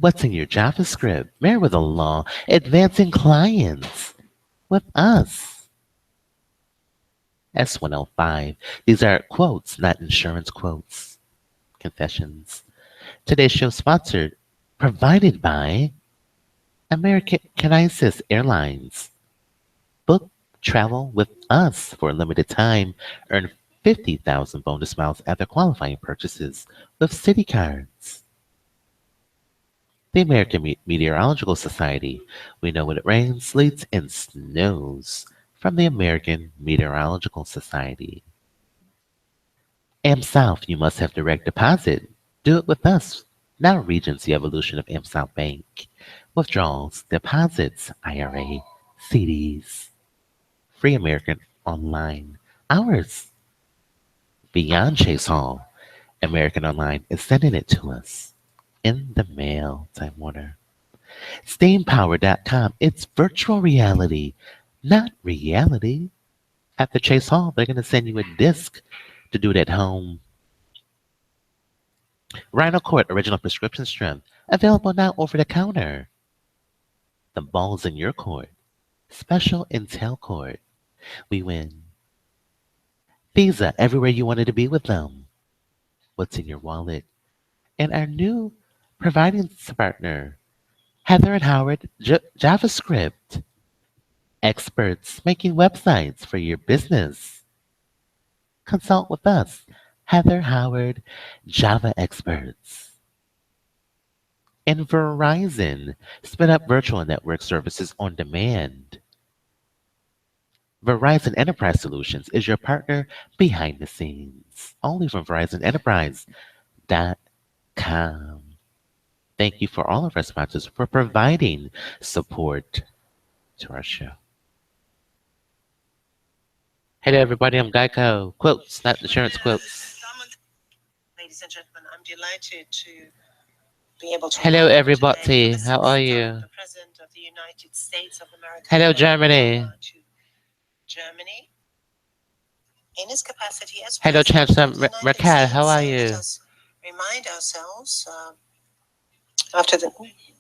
What's in your JavaScript? MerriweatherA.Law, advancing clients with us. S105. These are quotes, not insurance quotes. Confessions. Today's show sponsored, provided by American Airlines. Book travel with us for a limited time. Earn 50,000 bonus miles after qualifying purchases with Citi cards. The American Meteorological Society. We know when it rains, sleets, and snows. From the American Meteorological Society. AmSouth, you must have direct deposit. Do it with us. Now Regency evolution of AmSouth Bank. Withdrawals, deposits, IRA, CDs. Free American Online. Ours. Beyond Chase Hall. American Online is sending it to us. In the mail, Time Warner. SteamPower.com. It's virtual reality, not reality. At the Chase Hall, they're going to send you a disc to do it at home. Rhino Court Original Prescription Strength. Available now over the counter. The ball's in your court. Special Intel Court. We win. Visa, everywhere you wanted to be with them. What's in your wallet? And our new providing partner, Heather and Howard JavaScript. Experts making websites for your business. Consult with us, Heather Howard, Java Experts. And Verizon, spin up virtual network services on demand. Verizon Enterprise Solutions is your partner behind the scenes. Only from VerizonEnterprise.com. Thank you for all of our sponsors for providing support to our show. Hello, everybody. I'm Geico. Quotes, not insurance quotes. Ladies and gentlemen, I'm delighted to be able to. Hello, everybody. How are you? The President of the United States of America. Hello, Germany. To Germany. In his capacity as Hello, Chancellor Merkel. How are you? Let us remind ourselves after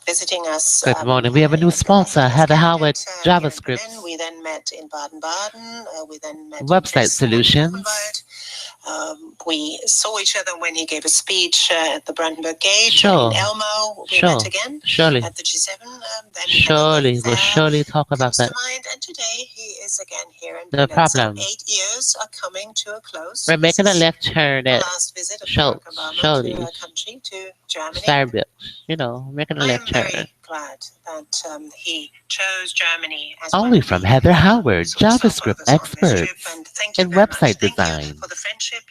visiting us. Good morning. We have a new sponsor, Heather Howard JavaScript. We then met in Baden-Baden. We then met Website Solutions. We saw each other when he gave a speech at the Brandenburg Gate. Sure. In Elmo. We Sure. met again. Surely. At the G7. Then Surely. We'll surely talk about that. And today he is again here. And No problem. 8 years are coming to a close. We're making a left turn at last visit of Barack Obama to our country, to Germany. Starbucks. You know, making a left turn. I'm very glad that he chose Germany as only from Heather Howard, JavaScript expert in website design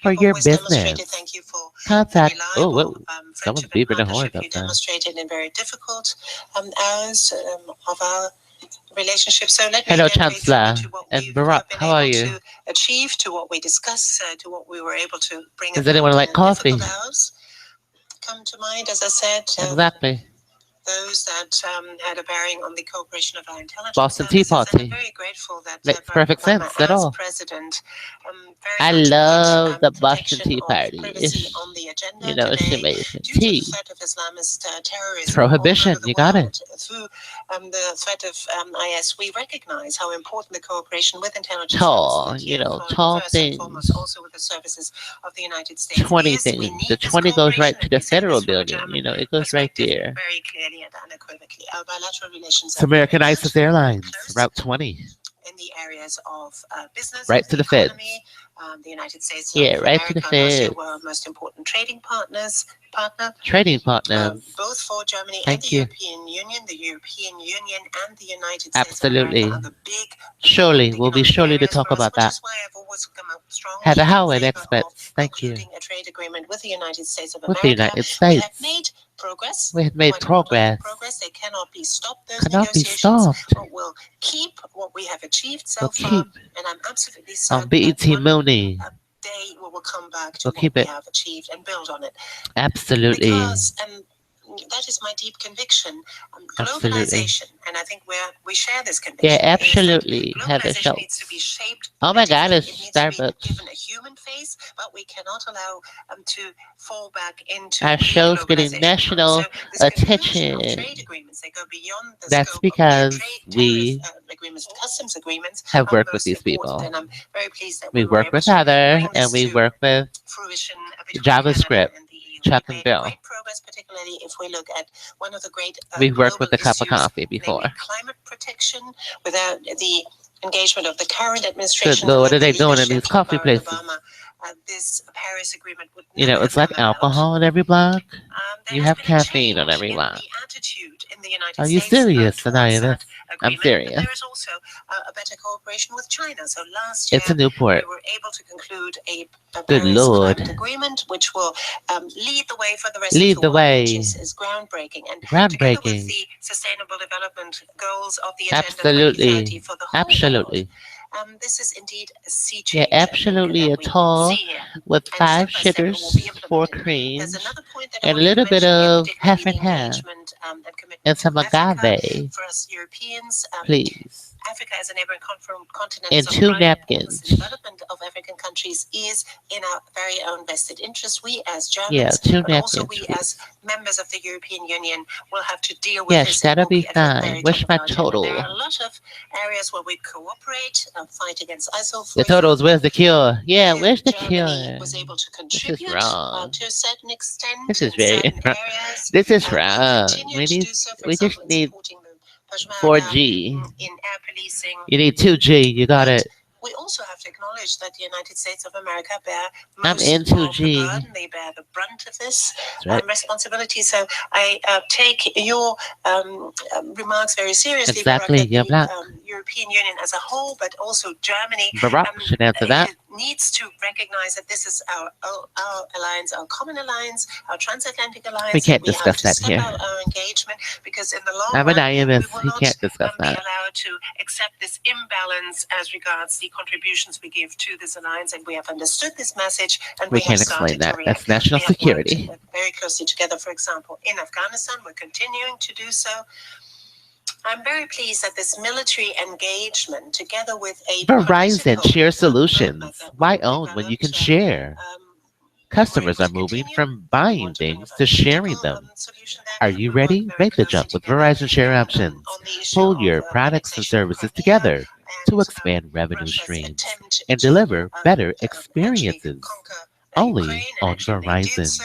for your business. Thank you for Contact. reliable, Someone's beeping the horn partnership up you there. demonstrated in very difficult hours of our relationship. So let Hello, me then Chancellor. to what And we've Barack, been how are able you? to achieve, to what we discussed, to what we were able to bring. Does anyone like coffee? Come to mind, as I said. Exactly. Those that had a bearing on the cooperation of our intelligence Boston Tea services. Party. I'm very grateful that Makes Barack perfect Obama, sense at as all. president, very I much love put, the Boston protection Tea of Party. privacy on the agenda You know, she today made some due to the tea. threat of Islamist terrorism. It's prohibition. All over the You got world. it. Through the threat of IS, we recognize how important the cooperation with intelligence Tall, services you know, for tall first and things. foremost also with the services of the United States. 20 Yes, we things. need The this 20 goes right to cooperation, the and we say federal this from a building. German You know, it goes right perspective there. very clearly and unequivocally. Our bilateral relations It's are very American good, ISIS Airlines, close Route 20. in the areas of business, Right of to the Fed. economy. The United States Yeah, of right to America the and Russia Fed. were our most important trading partner. Trading partners. Both for Germany and Thank the you. European Union. The European Union and the United States Absolutely. of America are the big Surely, we'll be economic surely to areas talk for us, about which that. is why I've always come out strongly Heather in Howard, favor experts. of Thank you. concluding a trade agreement with the United States of With the America. United We States. have made progress. We have made quite important progress. progress. They cannot be stopped. Those Cannot be negotiations, stopped. but we'll keep what we have achieved so We'll far. keep And I'm absolutely on certain BET that one Mooney. day we will come back to We'll what keep we it. have achieved and build on it. Absolutely. Because that that is my deep conviction. Absolutely. Globalization, and I think we share this conviction. Yeah, absolutely. Have a Globalization show. needs to be shaped. Oh my God, it's it needs to be Starbucks. given a human face, but we cannot allow to fall back into Our show's getting national attention. trade agreements, they go beyond the That's scope because of trade we agreements, customs agreements have are worked with most these important. people. And I'm very pleased that We we were work able with to Heather bring and this we to work with fruition between JavaScript, Canada and the EU. Chuck We and made Bill. great progress, particularly if we look at one of the great We've worked global with a cup of issues, coffee before. namely climate protection. Without the engagement of the current administration, Good Lord, what and are they the doing in these leadership of coffee Barack places? Obama, this Paris Agreement would You never know, it's have like come about. alcohol on every block. There You has have been a caffeine on change every in block. the attitude in the United Are you States serious, towards Anaya? that I'm agreement. But serious. there is also a better cooperation with China. So last year, It's a Newport. we were able to conclude a Good Paris Lord. Climate Agreement, which will lead the way for the rest Lead of the the world, way. which is groundbreaking. And together with Groundbreaking. the Sustainable Development Goals of the Agenda Absolutely. 2030 for the whole Absolutely. world, this is indeed a sea Yeah, change. absolutely. A We tall see here. with And 5 step by step, it will be sugars, 4 implemented. There's creams, another point that I and a wanted to little bit mention here, of particularly half the and half, engagement and commitment and to some Africa. agave. For us Europeans, Please. Africa as a neighboring continent And is of 2 prime importance. napkins. The development of African countries is in our very own vested interest. We as Germans, Yeah, 2 but also napkins, we please. as members of the European Union will have to deal with Yes, this. that'll It will be at the fine. very Where's top of my our agenda. There total? are a lot of areas where we cooperate, fight against ISIL, for The totals, example. where's the cure? Yeah, Here, where's the Germany cure? was able to This is contribute wrong. to a certain extent This is in very certain areas. This is We wrong. continue to do so, for We example, just in need supporting the Peshmerga 4G. in air policing. You need 2G. You got But it. we also have to acknowledge that the United States of America bear I'm most in of the 2G. burden. They bear the brunt of this That's right. responsibility. So I take your remarks very seriously, Exactly. Barack, that You're the black. European Union as a whole, but also Germany, Barack should answer that. needs to recognize that this is our alliance, our common alliance, our transatlantic alliance. We can't We discuss have to that step here. out our engagement, because in the long I'm an run, we IMS. will He not can't discuss be that. allowed to accept this imbalance as regards the contributions we give to this alliance. And we have understood this message, and We we have can't explain started to that. react. That's national We have security. worked very closely together, for example, in Afghanistan. We're continuing to do so. I'm very pleased that this military engagement, together with a Verizon political share roadmap solutions. that Why we've own when you can developed, share? Customers are moving from buying things to sharing them. Are you ready? Make the jump with Verizon Share Options. Pull your products and services together to expand revenue streams and deliver better experiences. Only on Verizon.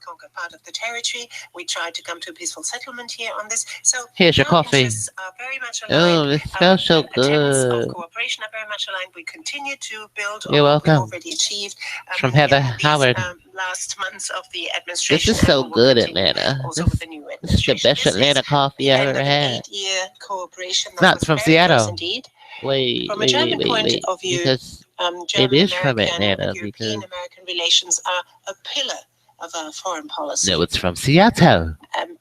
Conquer part of the territory. We tried to come to a peaceful settlement here on this. So here's your our coffee. interests are very much aligned. Oh, it smells so Attempts good. of cooperation are very much aligned. We continue to build on You're what we've welcome. already achieved From Heather in these Howard. last months of the administration. This is so and we will good, continue Atlanta. also with the new This is the administration. best Atlanta coffee I've ever had. 8-year cooperation. It's not was from very Seattle. close indeed. Wait, From a German point of view, because German it is from American Atlanta. and European Because American relations are a pillar of our foreign policy. no, it's from Seattle.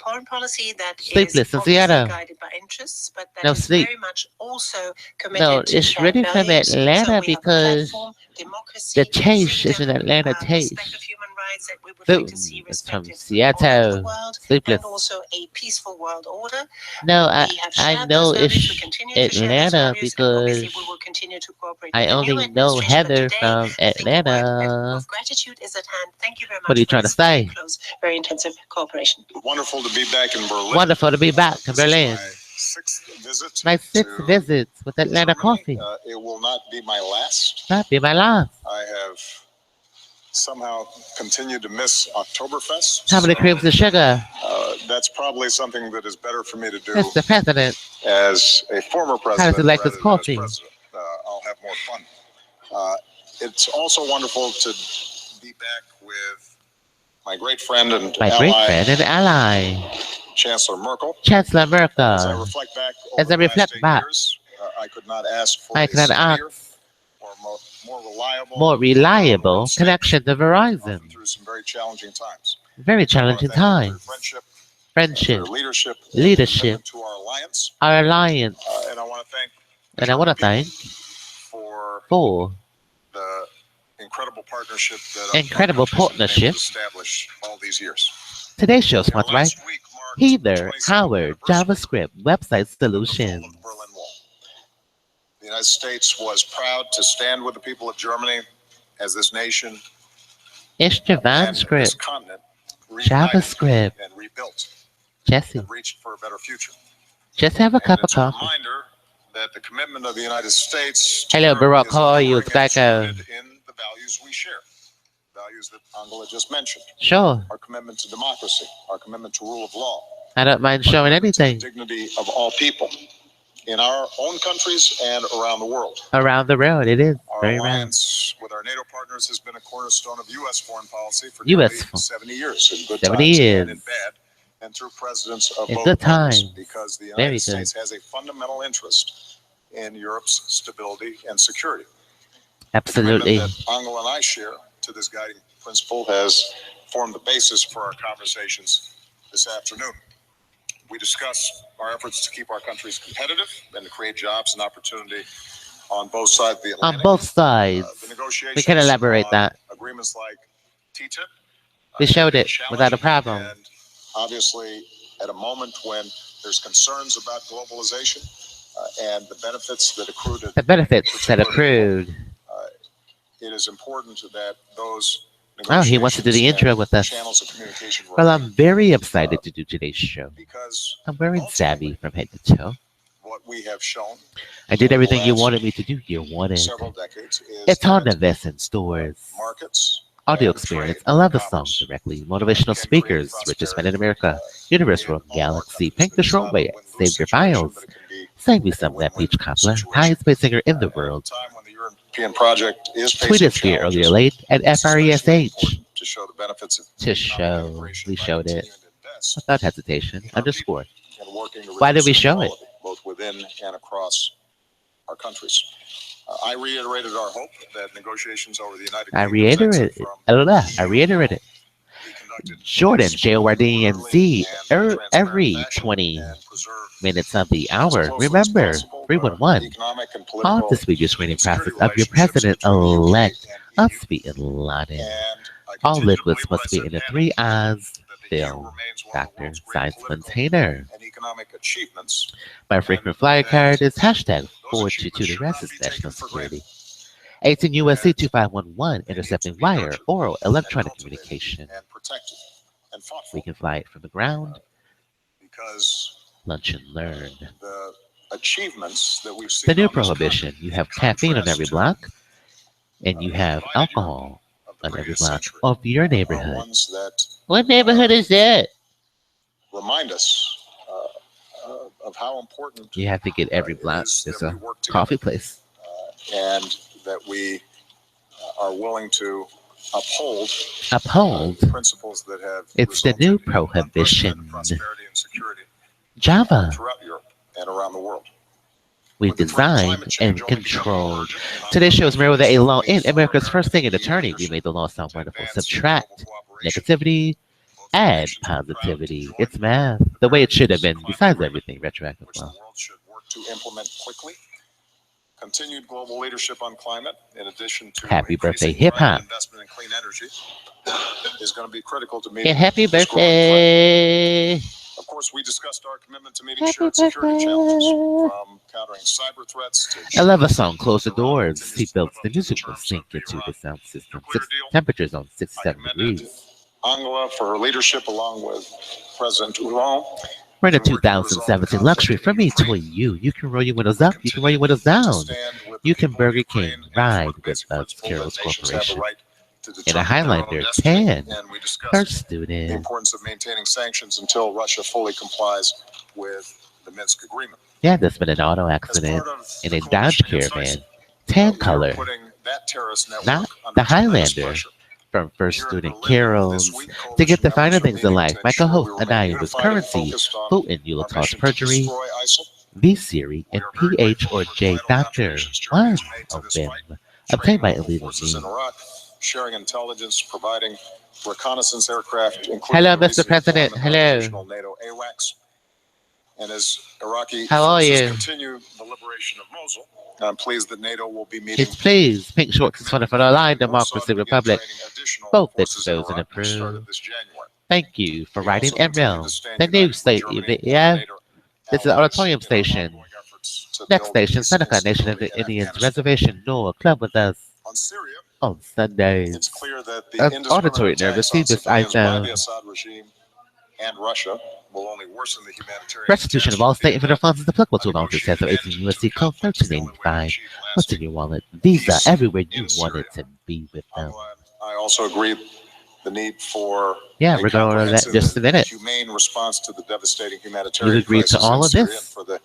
Foreign policy that Sleepless is in obviously Seattle. guided by interests, but that No is sleep. very much also committed No, to it's shared really from values. Atlanta So we have a because platform, democracy, the taste is freedom, an Atlanta respect of taste. human rights that we would like to see It's from respected all over the Seattle. world, Sleepless. and also a peaceful world order. No, We have I shared know those values. it's We continue to share those Atlanta values, and obviously because we will continue to cooperate I with the new only know administration. But Heather today, from I think a word Atlanta. of gratitude is at hand. Thank you very much What are you for trying to this very say? close, very intensive cooperation. Wonderful to be back in Berlin. Wonderful to be back in This is Berlin. my My sixth visit sixth to visit with Atlanta Germany. Coffee. It will not be my last. Not be my last. I have somehow continued to miss Oktoberfest. How many creams of sugar? That's probably something that is better for me to do Mr. President. as a former How president. does he like his rather than as coffee? president. I'll have more fun. It's also wonderful to be back with my great friend and My great friend and ally, Chancellor Merkel. Chancellor As I Merkel. reflect back As over I the last reflect 8 back, years, I could not ask for I a cannot steadier ask or more reliable, more reliable stable, connection to often Verizon. through some very challenging times. Very I want to challenging thank you for your times. friendship, Friendship, your leadership, leadership, commitment to our alliance, our alliance, and I want to thank and I want to thank for for the incredible partnership that our incredible countries have been able to partnership. establish all these years. Today's show You know, sponsored by last week Heather, Howard, JavaScript, Website fall of Solutions. the Berlin Wall. The United States was proud to stand with the people of Germany as this nation It's and this JavaScript, continent reunited JavaScript. and rebuilt Jesse, and reached for a better future. just have a And cup of it's a coffee. reminder that the commitment of the United States to Hello, Europe Barack. is How are you? enduring It's back. and rooted in the values we share. Values that Angela just mentioned. Sure. Our commitment to democracy, our commitment to rule of law, I don't mind our showing commitment to the anything dignity of all people in our own countries and around the world. around the world. It is Our very round. alliance with our NATO partners has been a cornerstone of U.S. foreign policy for US nearly fo- 70 years, in good 70 times years. and in bad, and through presidents of In both good parties, times. because the Very United good. States has a fundamental interest in Europe's stability and security. Absolutely. The commitment that Angela and I share to this guiding principle has formed the basis for our conversations this afternoon. We discuss our efforts to keep our countries competitive and to create jobs and opportunity on both sides of the On Atlantic. both sides. The negotiations We can elaborate on that. agreements like TTIP. We showed it challenging without a problem. And obviously, at a moment when there's concerns about globalization and the benefits that accrue to The benefits that accrued. it is important that those Oh, he wants to do the negotiations intro and with us. channels of communication Well, remain, I'm very excited to do today's show. because I'm very ultimately, savvy from head to toe. what we have shown I did over the everything you last wanted me to do. You wanted. several decades is It's hard to that invest in stores, markets, audio and experience. trade I love the and song commerce directly. Motivational can speakers, create richest man in prosperity, America, Universal in all our Galaxy, countries. Pink the It's Short not a Way, win-lose Save Your situation, Files, but it can be Save Me a Some That win-win Peach Cobbler, situation. highest paid singer in the At world. a time when the European project is Tweet facing us here challenges, earlier late at it's especially FRESH. important to show the benefits of To economic show, integration we by showed it continuing to invest without hesitation. in our Underscore. people and working to Why did reduce we show it? inequality, both within and across our countries. I reiterated our hope that negotiations over the United I Kingdom's exit reiterated from I reiterated. be conducted Jordan, peacefully, JORDNZ, orderly, and every transparent fashion, 20 and preserve minutes of the as hour. closely as Remember, possible the 311. economic and Pause political the speed screening and security process of your relationships between the UK president-elect, and us EU. being Laden. And I All continue to liquids believe what I must be said in the then, 3 O's. that the EU Phil, remains one of the Dr. world's great Science political Container. and economic achievements. My frequent flyer card is hashtag Those 422 achievements the should rest not is be national taken for security. granted. 18 USC And 2511 they need to intercepting be wire, nurtured oral, and electronic cultivated communication. and protected and fought We for, can fly it from the ground, because lunch and learn. the achievements that we've seen The new on this prohibition. continent You have caffeine on contrast every to block, and you have divided Europe alcohol of the on every previous block century of your are neighborhood. ones that What neighborhood is that? remind us of how important You have to get every it block. is There's that a we work coffee together, place. and that we are willing to uphold Uphold. principles that have It's the resulted new in unprecedented prohibition. prosperity and security Java. throughout Europe and around the world. We With the threat of designed climate change and only becoming controlled. urgent, Today's show is MerriweatherA.Law in for America's first thing in EU attorney. We leadership made the law sound to wonderful. advance Subtract global cooperation. negativity, Both the add nations are proud to positivity. join It's math. The way it should have been, Paris besides Climate everything, retroactive which the law. world should work to implement quickly. Continued global leadership on climate, in addition to Happy birthday, increasing hip private hop. investment in clean energy, is going to be critical to Yeah, meeting happy this growing threat. birthday. Of course, we discussed our commitment to meeting Happy shared security challenges, birthday. from countering cyber threats to I love a ensuring song. Close the Iran doors. continues to live Seatbelts. up The to the music will terms sink of the into the Iran sound system. nuclear deal. Temperatures on I 67 commended degrees. Angela for her leadership, along with President Hollande. We're in a to working to resolve the 2017 conflict luxury in from me to Ukraine. you. You can roll your windows We up. You can roll your continue windows to down. stand with the You can people of Burger Ukraine King and for ride the with basic us, principle Carol's that nations have the Corporation. right to In a determine their own Highlander destiny. 10. And we discussed First the student. importance of maintaining sanctions until Russia fully complies with the Minsk agreement. Yeah, there's been an auto As accident part of in the a Dodge coalition against Caravan. ISIL, Tan we are color. putting that terrorist network Not under the tremendous Highlander. pressure. From first Here in student Berlin Carols this week, to get coalition the finer members are things in meeting life. to My ensure we co-host remain Anaya was unified and currency. focused on Putin, our Yulet's mission to perjury. destroy ISIL. V Siri We and are very PH grateful or for the J vital Doctor. contributions Germany One has made to of this them. fight, Obtained training by local illegal forces in means. Iraq, sharing intelligence, providing reconnaissance aircraft, including Hello, the Mr. recent President. deployment of Hello. additional NATO AWACS. And as Iraqi How are forces you? continue the liberation of Mosul, I'm pleased that NATO will be meeting It's please. Pink shorts is for the line. in Warsaw Democracy to begin Republic. training additional Both forces in exposed and Iraq, which started approved. this January. Thank you for We writing also continue ML. to stand The united news with station. Germany and Yeah, NATO this is allies Auditorium in our Station. ongoing efforts to Next build station, peace and Seneca Nation of stability the in Indians. Afghanistan. Reservation Noah. Club with us On Syria, on Sundays. it's clear that the That's indiscriminate auditory nerve. attacks See on this civilians by item. the Assad regime and Russia will only worsen the humanitarian Restitution of all state and federal funds is applicable to amounts in excess of 18 negotiated USD end code to the conflict is the only way to 1385. achieve What's in lasting your wallet? Visa peace everywhere you in want Syria. it to be with them. I also agree the need for Yeah, a we're going over that comprehensive just a and minute. humane response to the devastating You humanitarian agreed to crisis all in of Syria and this. for the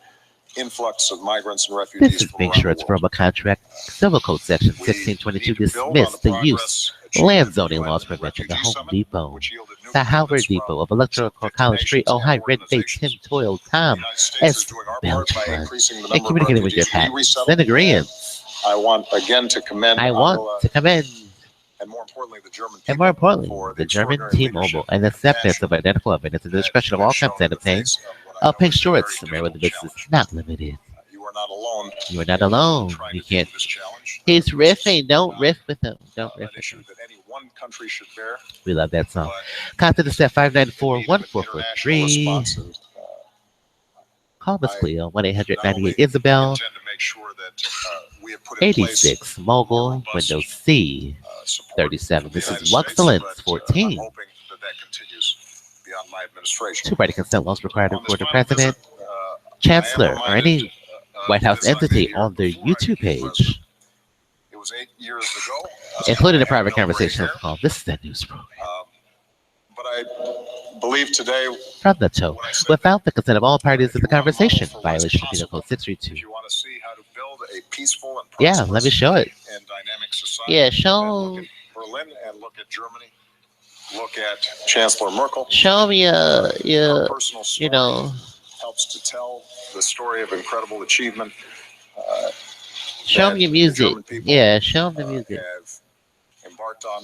influx of migrants and This refugees is from make around sure the it's world. from a contract civil code section We 1622 need to build on dismiss the use progress achieved land at the zoning UN laws prevention. The Refugee Home Summit, Depot, which yielded new the Howard commitments Depot of from Electoral some 50 College Street, nations and Ohio, Red Bay, Tim organizations. Toil, The Tom, United States is S. doing our part by Beltran, increasing the and number of communicating with your refugees we patents resettle. and agreeants. I want again to commend I want AWILLA to commend, and more importantly the German and more people importantly, for the German extraordinary T-Mobile leadership and acceptance of passion identical evidence and the that discretion of you all have shown content in the obtained. face of what I know Pink is a very shorts, Merriweather difficult Business challenge. not limited. You are not alone. You are not in alone. trying You to deal can't. with this challenge. He's This is riffing. Don't not, riff with him. Don't an riff with issue him. that any one country should bear, We love that song. but Contact us at in need of an international 594-1443. response. And Call us, I Cleo, not only 1-800-98 Isabel, intend to make sure that we have put in place 86 more Mogul, robust, Windows C, support 37. from the This United is States, WUGceLANCE but, I'm 14. hoping that that continues beyond my administration. Two writing consent laws required to On this record the final president, visit, chancellor, I am or reminded, any White House as I made entity here on their before I YouTube became president. page, It was 8 years ago, including I the had private no gray conversations hair. called This is that News Program. But I believe today From the toe, when I said without the consent of all parties if to the you want a model conversation, for what's violation of Penal possible, Code 632. if you want to see how to build a peaceful and Yeah, prosperous let me show it. and dynamic society, Yeah, then show look at Berlin and look at Germany, look at Chancellor Merkel. me Her your personal story you know, helps to tell the story of incredible achievement. Uh, show that me your the music. German people, Yeah, show me the music. have embarked on,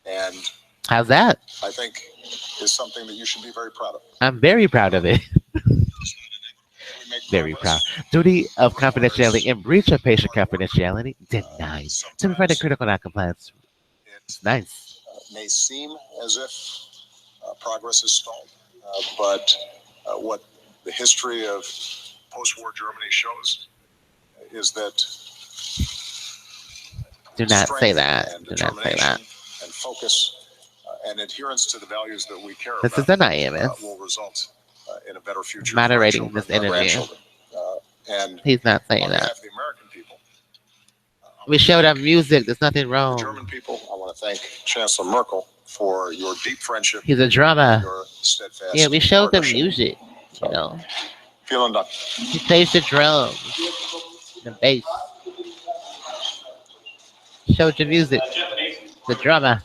and How's that? I think is something that you should be very proud of. I'm very proud of it. We make Very proud. progress. Duty of confidentiality and breach of patient confidentiality denied. To prevent a Sometimes critical non-compliance. it Nice. may seem as if progress is stalled, but what the history of post-war Germany shows is that Do not say strength that. and Do not say determination that. and focus and adherence to the values that we care This about is anonymous. will result in a better future Moderating for our this children, our interview. grandchildren. And He's not saying on that. behalf of the American people, We showed up music. There's nothing the wrong. German people, I want to thank Chancellor Merkel for your deep friendship, He's a drummer. your steadfast Yeah, we showed them partnership. music. You know, Vielen Dank. he plays the drums, the bass. Showed the music. The drummer.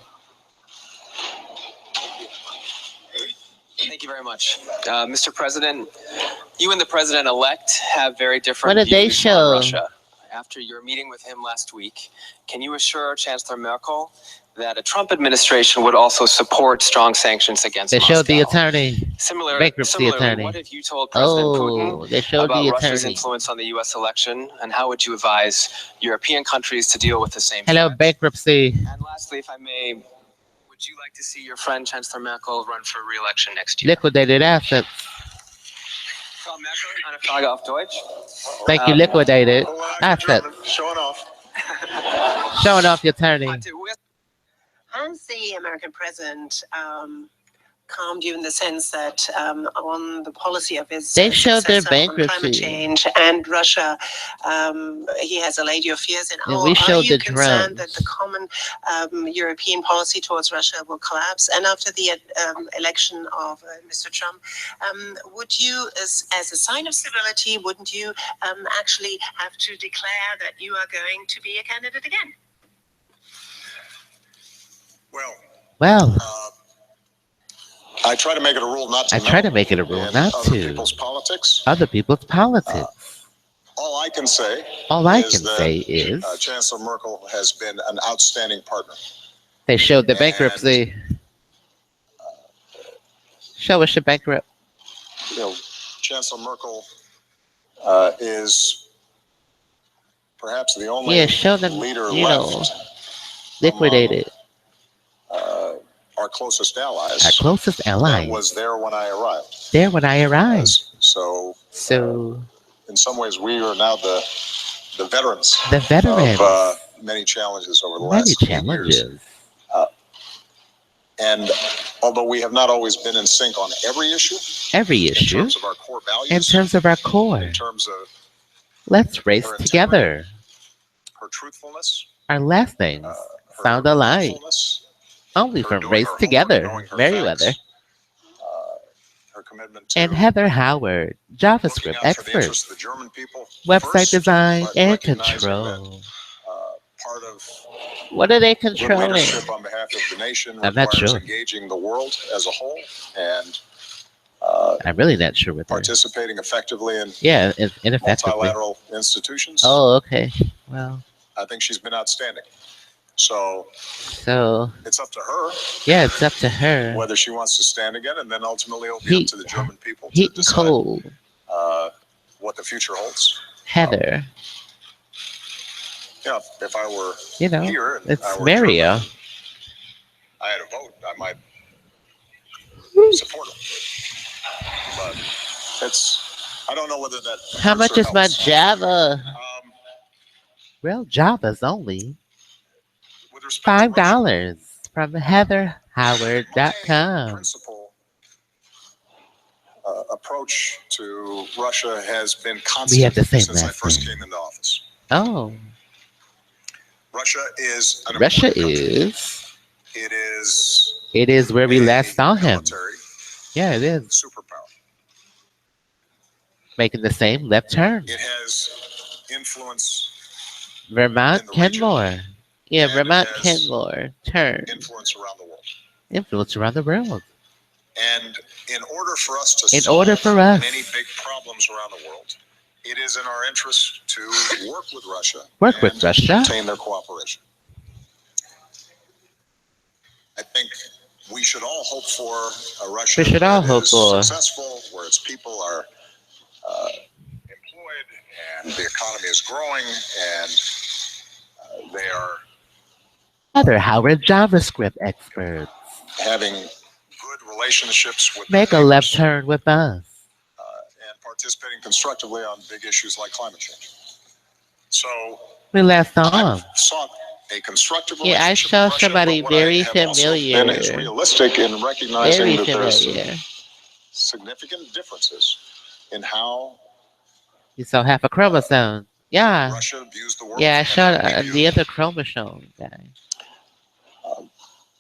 Thank you very much. Mr. President, you and the president-elect have very different What did they views show? on Russia. After your meeting with him last week, can you assure Chancellor Merkel that a Trump administration would also support strong sanctions against They Moscow? showed the attorney. Bankruptcy Similarly, attorney. what have you told President Putin They showed about the Russia's attorney. influence on the U.S. election, and how would you advise European countries to deal with the same Hello, threat? bankruptcy. And lastly, if I may, would you like to see your friend Chancellor Merkel run for re-election next year? Liquidated assets. Frau Merkel, eine Frage auf Deutsch. Thank you, liquidated assets. Showing off. Showing off your attorney. Has the American president calmed you in the sense that on the policy of his They showed their successor on climate bankruptcy. change and Russia, he has allayed your fears? And And we are showed you the concerned drums. that the common European policy towards Russia will collapse? And after the election of Mr. Trump, would you, as a sign of civility, wouldn't you actually have to declare that you are going to be a candidate again? Well, I try to make it a rule not to. I try to make it a rule in not other to. people's politics. Other people's politics. All I can say. All I is can that, say is Chancellor Merkel has been an outstanding partner. they showed the bankruptcy. Show us your bankrupt. You know, Chancellor Merkel is perhaps the only Yeah, show them, leader you know, left liquidated. our our closest allies. Our closest That allies. was there when I arrived. There when I arrived. So So in some ways, we are now the veterans. the veterans. Of many challenges over the Many last 8 years. challenges. And although we have not always been in sync on every issue, Every in issue. terms of our core values, In terms of our core. in terms of Let's race her together. her truthfulness, Our last names her sound alike. truthfulness, Only her from doing Race her homework, Together, knowing her Merriweather, facts, her commitment to and Heather Howard, looking JavaScript out for the expert, interests of the German people website first, design but and recognizing control. that part of What are they good controlling? leadership on behalf of the nation I'm not requires sure. engaging the world as a whole and I'm really not sure what they're. participating effectively in Yeah, ineffectively. multilateral institutions. Oh, okay. Well, I think she's been outstanding. So so it's up to her yeah, it's up to her. whether she wants to stand again, and then ultimately it'll be up to the German people to Heat and decide cold. what the future holds. Heather. Yeah, if I were You know, here and it's I were Mario. German, I had a vote, I might support him. But I don't know whether that. How hurts much or is my helps. Java? Well, Java's only With respect to Russia, $5 from HeatherHoward.com. principal approach to Russia has been We constant have the same since I last first name. came into office. Oh, Russia is an Russia important country. is. It is where we a last saw him. military Yeah, it is. superpower. Making the same left turn. It has influence Vermont in the region, Kenmore. Yeah, and it Vermont has Kenmore. Turn. influence around the world. Influence around the world. And in order for us to In solve order for us. many big problems around the world, it is in our interest to work with Russia Work with Russia. obtain their cooperation. I think we should all hope for a Russia We should all that hope is for. successful, where its people are employed and the economy is growing and they are Heather Howard, JavaScript experts. having good relationships with Make their a left neighbors, turn with us. and participating constructively on big issues like climate change. So We last saw I've him. sought a constructive Yeah, I relationship saw with Russia, somebody but what I very have also familiar. been is realistic in recognizing Very that there's familiar. significant differences in how You saw half a chromosome. Yeah. Russia views the world. Yeah, I and showed how we view the it. other chromosome guy.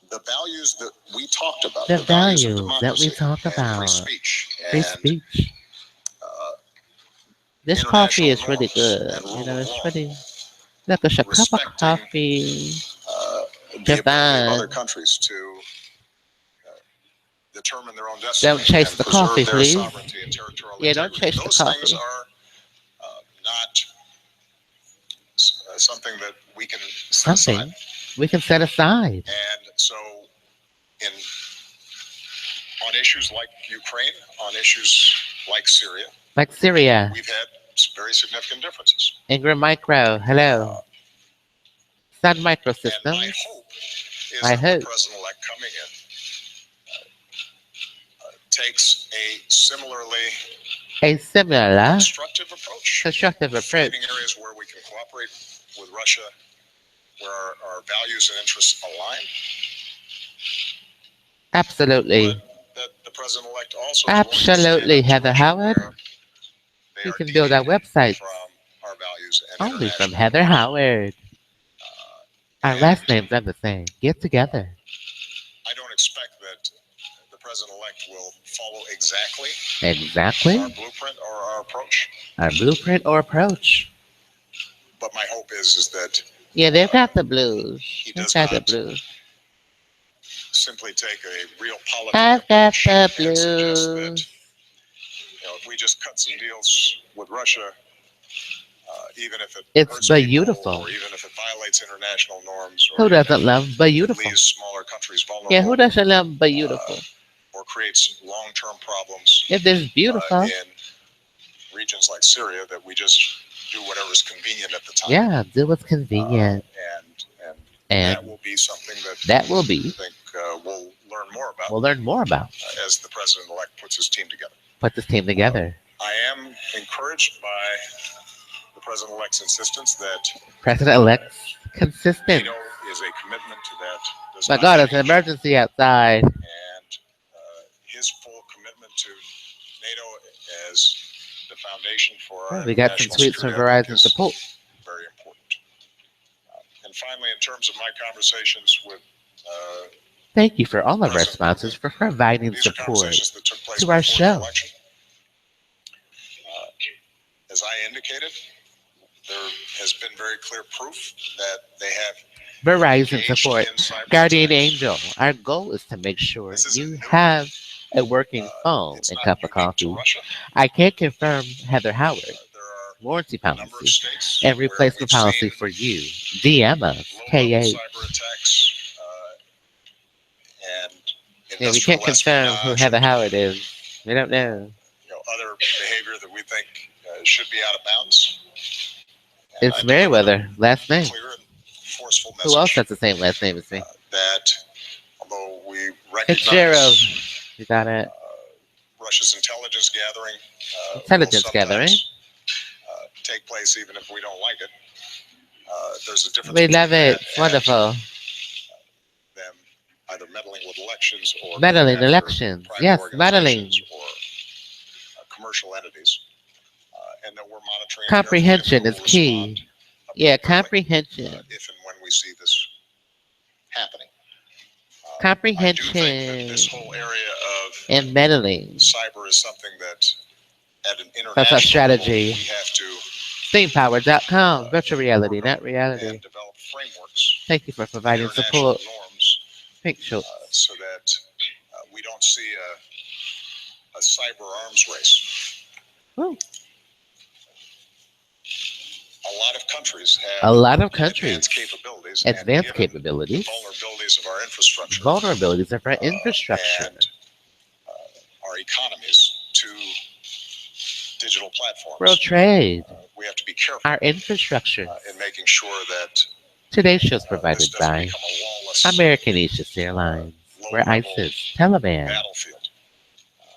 The values that we talked about, The the values of values that we democracy talk and about. free speech, Free and speech. This international coffee is really norms good. and rule You know, of it's law. pretty. Look, it's a cup of Respecting, coffee. the ability of Divine. other countries to determine their own destiny Don't chase and the preserve coffee, their please. sovereignty and territorial Yeah, don't integrity. chase the Those things coffee. are not something that we can set Something aside. we can set aside. And so, on issues like Ukraine, on issues like Syria, Like Syria. we've had very significant differences. Ingram Micro. Hello. Sun And my Microsystems. hope is I that hope. the president-elect coming in takes a similarly A similar constructive approach, constructive approach. finding areas where we can cooperate with Russia, where our values and interests align. Absolutely. But that the president-elect also Absolutely, Heather Howard. We can build our website from our values and only from international Heather norms. Howard. Our And last names are the same. Get together. I don't expect that the president-elect will follow exactly Exactly. our blueprint or our approach. Our blueprint or approach. But my hope is that Yeah, they've got the blues. he They've does got the not blues. simply take a real politics I've got approach the and suggest that, blues. if we just cut some deals with Russia, even if it It's hurts people, beautiful. or even if it violates international norms, or Who even doesn't if love it beautiful? leaves smaller countries vulnerable, Yeah, who doesn't love beautiful? or creates long-term problems If there's beautiful, in regions like Syria, that we just do whatever's convenient at the time. yeah, do what's convenient. And And that will be something that that will I be think we'll learn more about We'll learn more about. As the president-elect puts his team together. Put this team together. I am encouraged by the president-elect's insistence that President-elect's consistent. NATO is a commitment to that. Does My not God, it's an change. emergency outside. And his full commitment to NATO as the foundation for our We got some national tweets from security, I think, Verizon is support. very important. And finally, in terms of my conversations with Thank you for all of our President sponsors Putin, for providing these are support conversations that took place to our before the show. election. As I indicated, there has been very clear proof that they have Verizon engaged support. in cyber Guardian attacks. Angel. Our goal is to make sure This isn't you new. have a working phone It's and not cup of unique to coffee. Russia. I can't confirm Heather Howard. There are Warranty a number of policy states and where replacement we've policy seen for you. DM us. low-level KH. cyber attacks and Yeah, we industrial can't confirm who espionage Heather and, Howard is. We don't know. other behavior that we think should be out of bounds. And It's I delivered Merriweather. Last a name. clear and forceful Who else message has the same last name as me? that although we Fitzgerald. recognize You got it. Russia's intelligence gathering Intelligence will gathering. sometimes, take place even if we don't like it. There's a difference We between love it. that It's and wonderful. them either meddling with elections or Meddling going after elections. private Yes, meddling. organizations or commercial entities, and that we're monitoring Comprehension carefully is and we will key. respond Yeah, appropriately, comprehension. if and when we see this happening. I do Comprehension think that this whole area of and meddling. cyber is something that at an international That's our level strategy. we have to SteamPower.com. Virtual reality, work not on reality. and develop frameworks Thank you for and providing international support. norms Pink Schultz. so that we don't see a cyber arms race. Woo. A lot of countries A have lot of countries. advanced capabilities, Advanced and given capabilities. the vulnerabilities of our infrastructure Vulnerabilities of our infrastructure. and our economies to digital platforms. World trade. We have to be careful Our infrastructure. in making sure that Today's show is this provided doesn't by become a lawless American Aegis Airlines, where ISIS, Taliban, battlefield.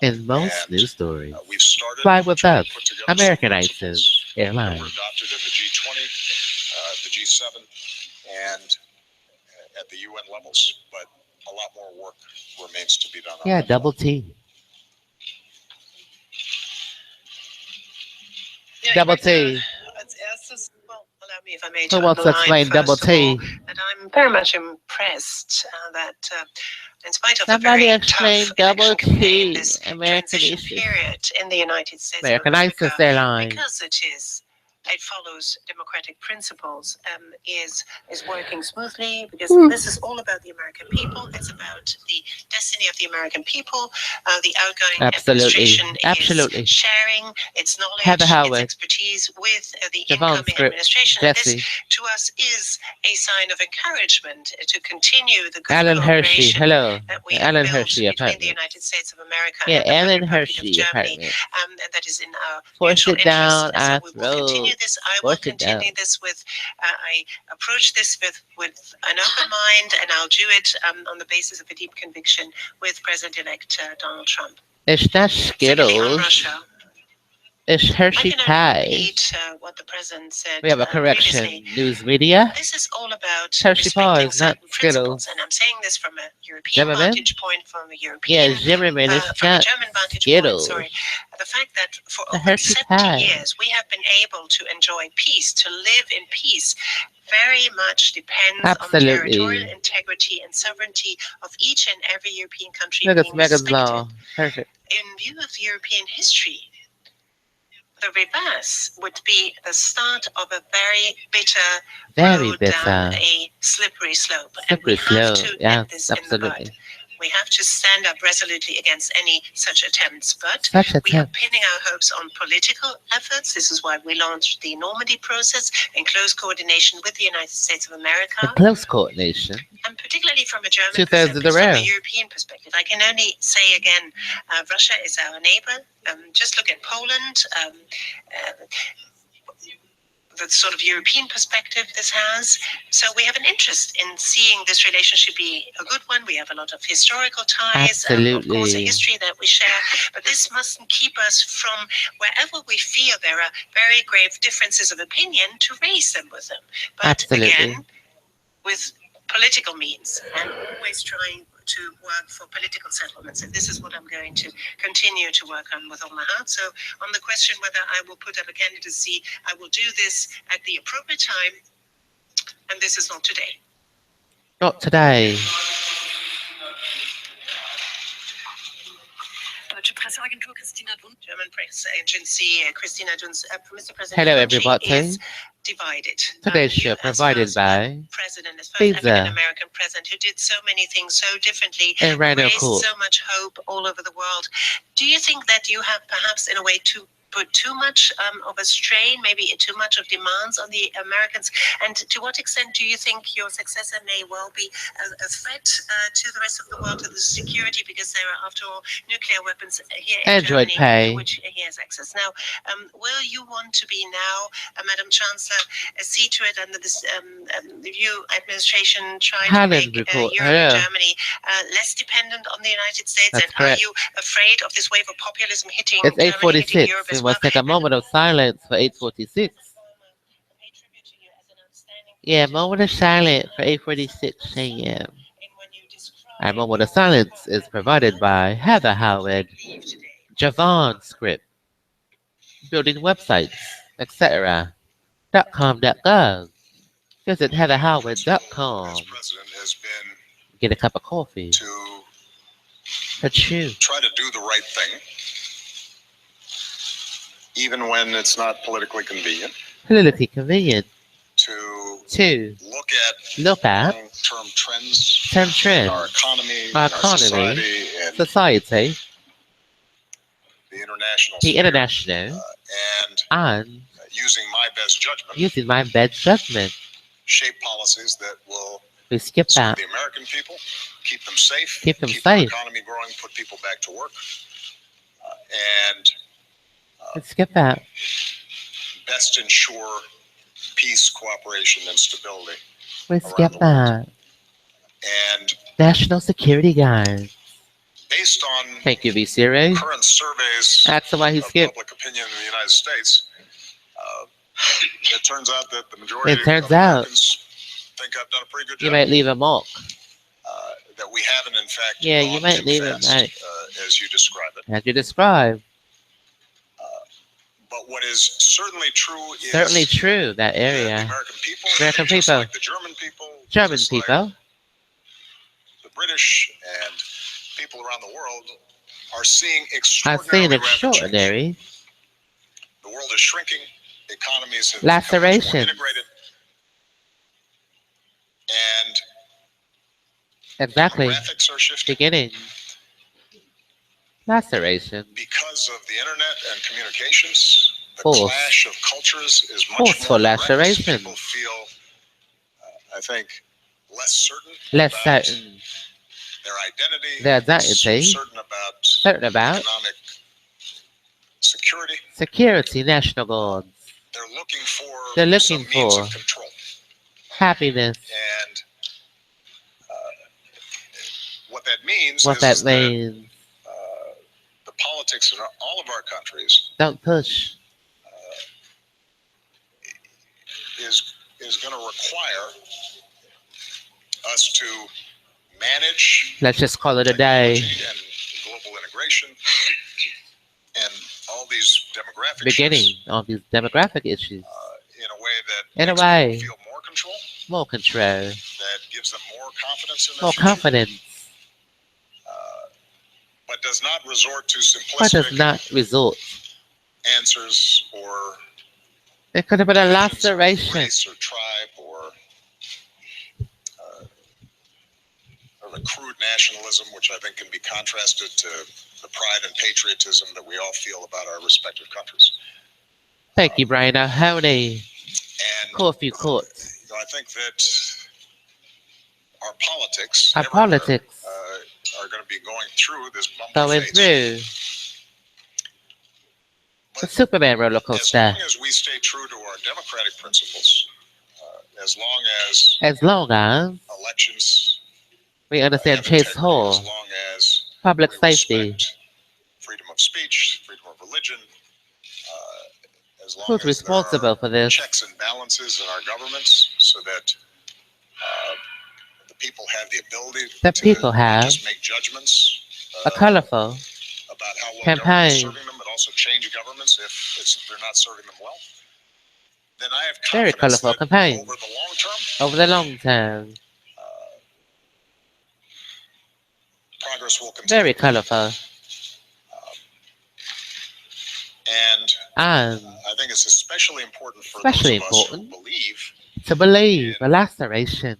and most And, news stories. We've started Fly with to us. put together American some ISIS principles that were Airlines. adopted in the G20, the G7, and at the UN levels, but a lot more work remains to be done on Yeah, that double front. T. Yeah, Double ich möchte T. als erstes, well, allow me if I may Who to wants to underline explain double first of all T? that I'm very much impressed that in spite of Somebody a very explain tough double election campaign, T. this American transition Aegis. period in the United States American of ISIS America, Airlines. because it follows democratic principles, is working smoothly, because this is all about the American people. It's about the destiny of the American people. The outgoing Absolutely. administration Absolutely. is sharing its knowledge, Heather its Howard. expertise with the Javon incoming Script. administration. And this, Jesse. to us, is a sign of encouragement to continue the good Alan Hershey. cooperation Hello. that we The have Alan built Hershey between the apartment. United States of America Yeah, and the Alan Republic of Hershey Germany. apartment. That is in our Force mutual it down interest. And our so we will continue throat. this. I will Force it down. continue this with, I approach this with an open mind, and I'll do it on the basis of a deep conviction with President-elect Donald Trump. It's not Secondly, on Skittles. Russia, It's Hershey I can only pie. repeat what the president said We have a correction. previously. News media. This is all about Hershey respecting pies, not certain principles, Skittles. and I'm saying this from a European Zimmerman? vantage point, from a Yeah, European, Zimmerman. It's from a not German vantage point. Skittles. Sorry, the fact that for The over Hershey 70 pie. years we have been able to enjoy peace, to live in peace, very much depends on the Absolutely. territorial integrity and sovereignty of each and every European country Look, it's being Megan's respected. Law. Perfect. In view of European history, the reverse would be the start of a very bitter Very road down bitter. a slippery slope. And Slippery we have slope. to Yes, nip this in the bud. absolutely. We have to stand up resolutely against any such attempts. But Such a we are tip. pinning our hopes on political efforts. This is why we launched the Normandy process in close coordination with the United States of In America, close coordination. and particularly from a German Two-thirds of perspective, the from a round. European perspective. I can only say again, Russia is our neighbor. Just look at Poland. the sort of European perspective this has. So we have an interest in seeing this relationship be a good one. We have a lot of historical ties, of course, a Absolutely. history that we share, but this mustn't keep us from, wherever we feel there are very grave differences of opinion, to raise them with them. But Absolutely. again, with political means, and always trying to work for political settlements. And this is what I'm going to continue to work on with all my heart. So on the question whether I will put up a candidacy, I will do this at the appropriate time, and this is not today. Not today. German press agency, Christina Dunz, Mr. President, Hello, the country everybody. is divided. Today's You show as provided first by black president, as first Pizza African-American president who did so many things so differently, and Rhino raised Court. so much hope all over the world. Do you think that you have perhaps in a way put too much of a strain, maybe too much of demands on the Americans? And to what extent do you think your successor may well be a threat to the rest of the world, to the security, because there are, after all, nuclear weapons here in Android Germany, Pay. which he has access. Now, will you want to be now, Madam Chancellor, see to it under this new administration trying to make Talent report. Europe and Hello. Germany less dependent on the United States? That's And correct. are you afraid of this wave of populism hitting It's Germany, hitting 8:46. Europe We as well? must take a moment of silence for 8:46. Yeah, moment of silence for 8:46 a.m. Our moment of silence is provided by Heather Howard, JavaScript, building websites, etc. .com.gov. Visit heatherhoward.com. As president has been Get a cup of coffee. to Chew. try to do the right thing, even when it's not politically convenient, Politically convenient. to Look at long-term trends term in trends, our economy, our in our economy, society, and society, the international the sphere, international, and and using my best judgment, using my best judgment. shape policies that will We skip serve that. the American people, keep them safe, Keep them our safe. economy growing, put people back to work, and We skip that. best ensure peace, cooperation, and stability. We around skip the world. that. And National security guys. based on Thank you, V0. current surveys That's why he of skipped. public opinion in the United States, it turns out that the majority It turns of out Americans think I've done a pretty good you job. might leave a mark. That we haven't, in fact, Yeah, gone you might too leave it, fast, right. as you describe it. As you described. But what is certainly true is Certainly true, that that the area. American people, American just people. like the German people, German just like people. the British and people around the world, are seeing I've extraordinarily seen rapid change. extraordinary The world is shrinking. Economies have become much more laceration. integrated, and Exactly. demographics are shifting Beginning. Laceration. because of the internet and communications. The Force. clash of cultures is much Forceful more direct. laceration. People feel, I think, less certain Less about certain. their identity, Their identity. certain about About economic security. security, National Guards. They're looking for They're looking some means for of control. happiness. And what that means What is that that means. the politics in all of our countries Don't push. is going to require us to manage Let's just call it a day. technology and global integration and all these demographic Beginning shifts, of these demographic issues. in a way that In a makes way. people feel more control, More control. that gives them more confidence in their More future, confidence. but does not resort to But does simplistic not resort. answers or It could have been a divisions of laceration. race or tribe or a crude nationalism, which I think can be contrasted to the pride and patriotism that we all feel about our respective countries. Thank you, Brian. Howdy. And Coffee court. I think that our politics, Our everywhere, politics are going to be going through this bumpy going phase. through. But Superman roller as coaster. long as we stay true to our democratic principles, as As long as elections we understand have Chase integrity, Hall, as long as public we safety, respect freedom of speech, freedom of religion, as long who's as there responsible are for this? checks and balances in our governments so that the people have the ability The to people not have just make judgments a colorful about how well government is campaign. serving them, but also change governments if they're not serving them well, then I have Very confidence colorful that campaign. over the long term, Over the long term. progress will continue. Very colorful. And And I think it's especially important for especially those of us who important believe to believe a laceration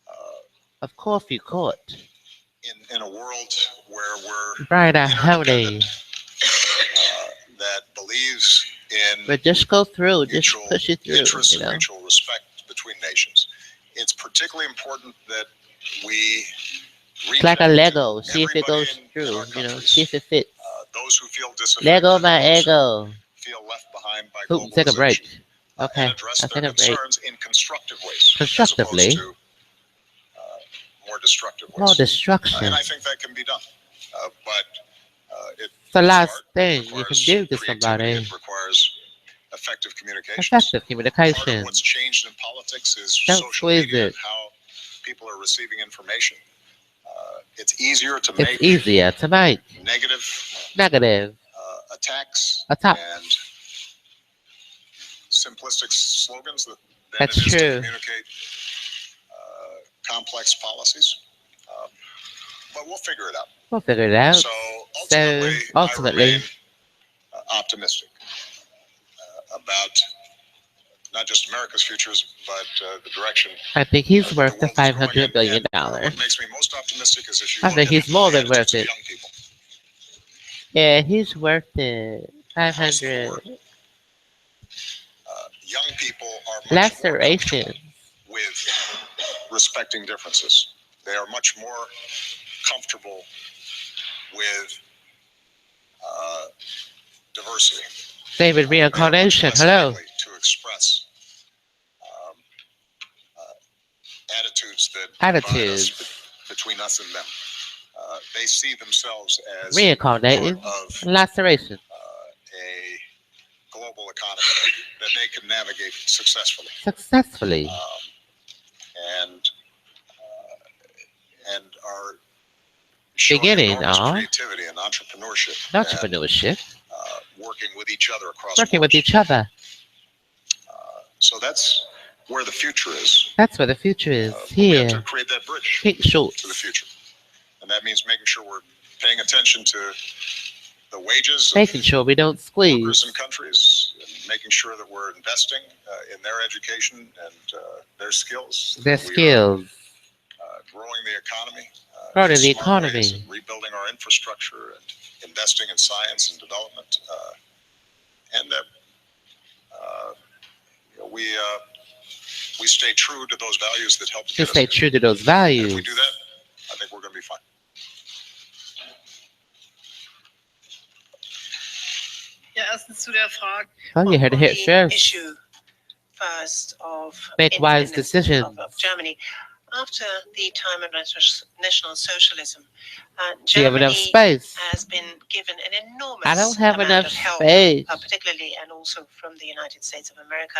uh, of coffee court. in a world where we're BRUYx interdependent, that believes in But just go through, just mutual push it through, interests you and know. mutual respect between nations. It's particularly important that we It's like a reconnect Lego. See if it everybody goes in through, our you know. countries. See if it fits. Those who feel disaffected, Lego by those who ego. feel left behind by Putin, take a break. globalization, Okay, and address I'll their take a break. concerns in constructive ways, Constructively. as opposed to more destructive ways. More destruction. And I think that can be done. But It's the last art, thing it you can requires do to creativity, somebody. It requires effective communications. Effective Part communication. of what's changed in politics is Don't social squeeze media it. and how people are receiving information. It's easier to It's make easier to make negative negative attacks attacks. and simplistic slogans than That's it is to true. communicate complex policies. But we'll figure it out. We'll figure it out. So So ultimately, I ultimately, remain optimistic about not just America's futures, but the direction I think he's the worth the world is going. $500 billion. And what makes me most optimistic is if you I look think at he's more the than worth attitudes of it. young people. Yeah, he's worth it. 500 Young people are much more laceration. comfortable with respecting differences. They are much more comfortable with diversity. David They are much reincarnation. less Hello. likely to express attitudes that divide us between us and them. They see themselves as Reincarnating. part of Laceration. a global economy that they can navigate successfully. Successfully. And are showing Beginning enormous of creativity and entrepreneurship. entrepreneurship. And working with each other across Working with borders. each other. So that's where the future is. That's where the future is. We have to Here. create that bridge Pink to the shorts. future. And that means making sure we're paying attention to the wages Making of sure we don't workers squeeze and countries, and making sure that we're investing in their education and their skills. their We are, skills. growing the economy. Growing in the smart ways, economy. and rebuilding our infrastructure and investing in science and development. And that we stay true to those values that help To get us stay there. true to those And if values. we do that, I think we're going to be fine. Ja, erstens zu der Frage Well, you heard it here the first. issue first of Make wise independence decisions. of Germany. After the time of National Socialism, Do you have enough Germany space? has been given an enormous I don't have amount enough of help, space. particularly and also from the United States of America.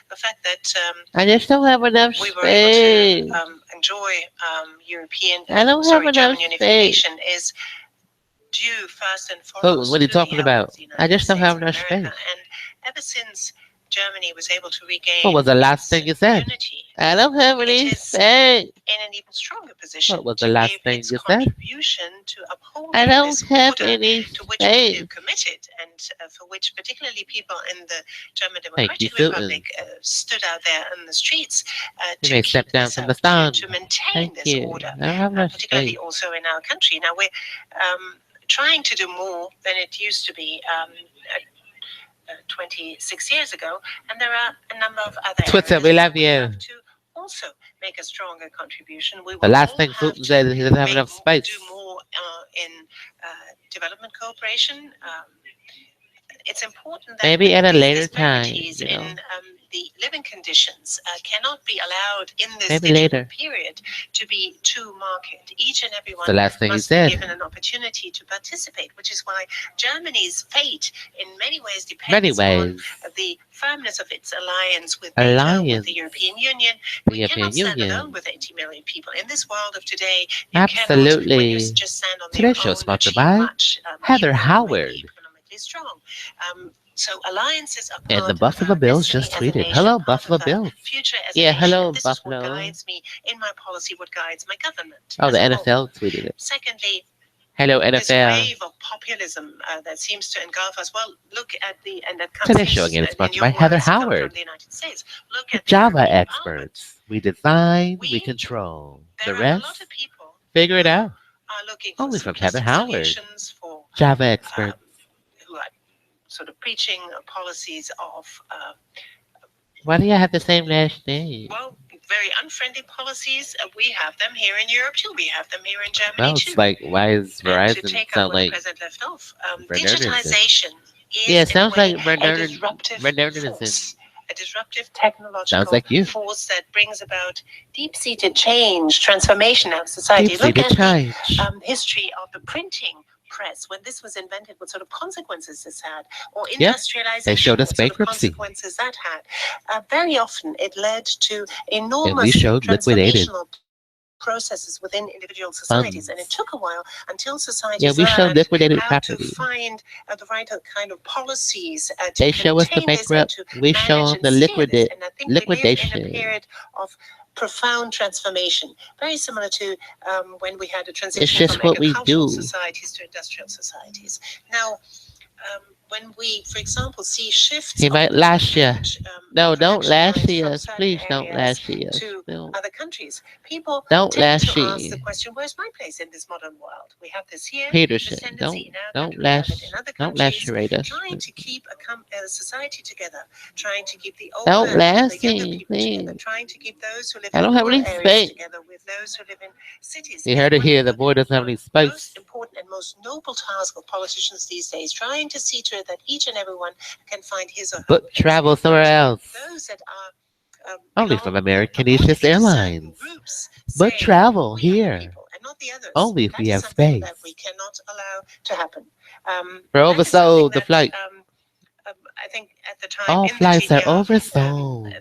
The fact that I just don't have enough we were able space. to enjoy I don't have German enough space. unification is due first and Putin, foremost what are you to the talking help about? of the I United just don't States have of enough America. space. And ever since Germany was able to regain What was the last its thing you said? unity, I don't have it any is space. in an even stronger position What was the to last give thing its you said? contribution to I upholding don't this have order any to which we space. feel committed and for which particularly people in the German Thank you, Democratic Putin. Republic stood out there in the streets You to may keep step down this from up, the stand. to maintain Thank this you. order, I don't have enough particularly space. also in our country. Now we're trying to do more than it used to be 26 years ago, and there are a number of other Twitter, areas we that love we you. have to also make a stronger contribution. We The will last all thing have Putin said is he doesn't have enough space. do more in development cooperation, it's important that Maybe at a these later time, disparities you know. in the living conditions cannot be allowed in this Maybe digital later. period to be too marked. Each and It's everyone the last thing he must be said. given an opportunity to participate, which is why Germany's fate in many ways Many depends on ways. the firmness of its alliance with NATO, with Alliance. the European Union. The We European cannot stand alone Union. with 80 million people. In this world of today, you cannot, when you Absolutely. just stand on Today's your show own, sponsored achieve by much. Heather If you're already Howard. economically strong. So alliances are And the part of Buffalo our Bills destiny just as a tweeted. nation, Hello, part Buffalo of our Bills. future as Yeah, a nation. hello, And this is what Buffalo. guides me in my policy, what guides my government. Oh, as the a whole. NFL tweeted it. Secondly, Hello, this NFL. wave of populism that seems to engulf us. Well, look at the and that comes Today's show again is in sponsored your by Heather words, come Howard. from the United States. Look at the Java European Parliament. experts. We design, we We control. The there are a lot rest, of people figure it out. are looking for Only from Heather simplistic Howard. solutions for Java experts. who are sort of preaching policies of Why do you have the same last name? well, very unfriendly policies. We have them here in Europe too. We have them here in Germany Well, too. it's like, why is And to Verizon take up sound where the like president left off, Bernard is in? digitization is Yeah, it in a sounds way like a Bernard disruptive is in. force, a disruptive technological Sounds like you. force that brings about deep-seated change, transformation of society. Look Deep-seated at change. the history of the printing press. When this was invented, what sort of consequences this had, or Yep. industrialization, They showed us what sort of bankruptcy. consequences that had. Very often, it led to And we enormous showed liquidated transformational processes within individual societies, and it funds. took a while until Yeah, societies we showed learned liquidated how to property. find the right kind of policies to They show us the contain this and bankrupt. to We show manage them and the steer this. And I think we live in a liquidation. period of profound transformation, very similar to when we had a It's transition just from what we agricultural do. societies to industrial societies. Now, when we, for example, see shifts He of might lash you. huge, No, don't production lash lines from us. certain Please don't areas lash us. to No. other countries, people Don't tend lash to ask the you. question, where's my place in this modern world? We have this here, this Peterson, tendency in our don't country, we have lash, it in other don't countries, lacerate us. trying to keep a society together, trying to keep the Don't older and the lash younger me, people together, please. trying to keep those who live I in don't have rural any areas space. together with those who live in cities. You heard it here. The The boy doesn't have any space. most important and most noble task of politicians these days, trying to see to it that each and everyone can find his or her But place. travel somewhere else. Those that are Only belong from American according East to certain Airlines. groups, But say, travel we are the here. people and not the others. Only if That we is have something space. that we cannot allow to happen. We're That is something oversold the that, flight. I think at the time All in the flights are GDR, oversold.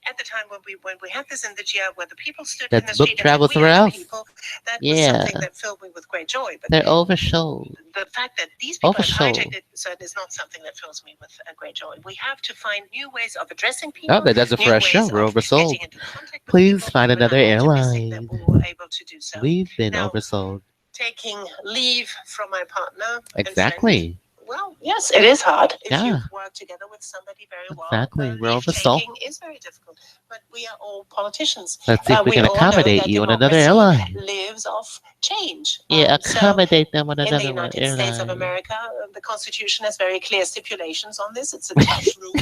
at the time when we had this in the GR, where the people stood in Let's the book street and travel said, "We somewhere are the else." people," that was Yeah, something that filled me with great joy. But they're oversold. the fact that these people have Oversold. hijacked it, so it is not something that fills me with a great joy. We have to find new ways of addressing people. Oh, that does it for new our show. ways We're of oversold. getting into contact with Please people, find but another I'm optimistic that airline. we were able to do so. We've been Now, oversold. taking leave from my partner and friend, Exactly. well, yes, it is hard. If Yeah. you work together with somebody very well, Exactly. We're leave oversold. taking is very difficult. But we are all politicians. Let's see if we We can all know accommodate that you on another democracy airline. lives off change. Yeah, So accommodate them on in the another United States of airline. America, the Constitution has very clear stipulations on this. It's a tough rule,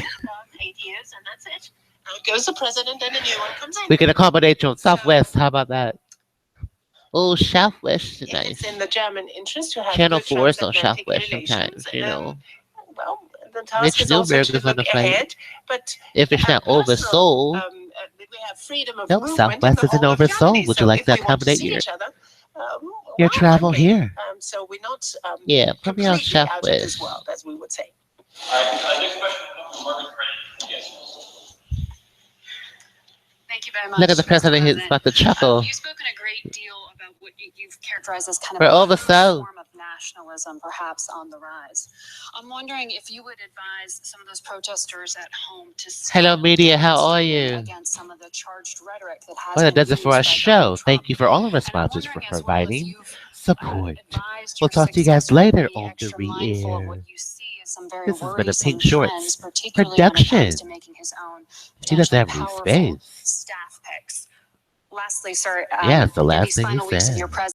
8 years, and that's it. Out goes the president, and a new one comes in. We can accommodate you on Southwest. How about that? Oh, Southwest is If nice. it's in the German interest to have Channel good 4 is on transatlantic Southwest relations, sometimes, you know. well, the task Mitch is also Newberg to is on look the flight. ahead, but If it's not personal, oversold, we have freedom of nope, movement Southwest in the isn't whole of oversold. Germany. Would So you like if to we want to accommodate see your each other, your well, travel why not? here? So we're not Yeah, put me on completely out of this Southwest. world, as we would say. Next question comes from Margaret Craig. Yes. Thank you very much. Look at the Mr. president. He's President. about to chuckle. You've spoken a great deal about what you've characterized as kind We're of a oversold. form of nationalism, perhaps on the rise. I'm wondering if you would advise some of those protesters at home to Hello, stop media. How are demonstrating you? against some of the charged rhetoric that has Well, that been does it for used our by show. Donald Thank Trump. you for all of our And I'm sponsors for wondering, as well, if providing you've support. advised We'll your talk to you guys successor later to be on the extra mindful of what re-air. you see as some very This has been a worrisome Pink Shorts trends, particularly when it production. comes to making his own He doesn't potentially have any powerful space. staff picks. Lastly, sir, Yeah, it's the in last these thing he final weeks of said. your presidency,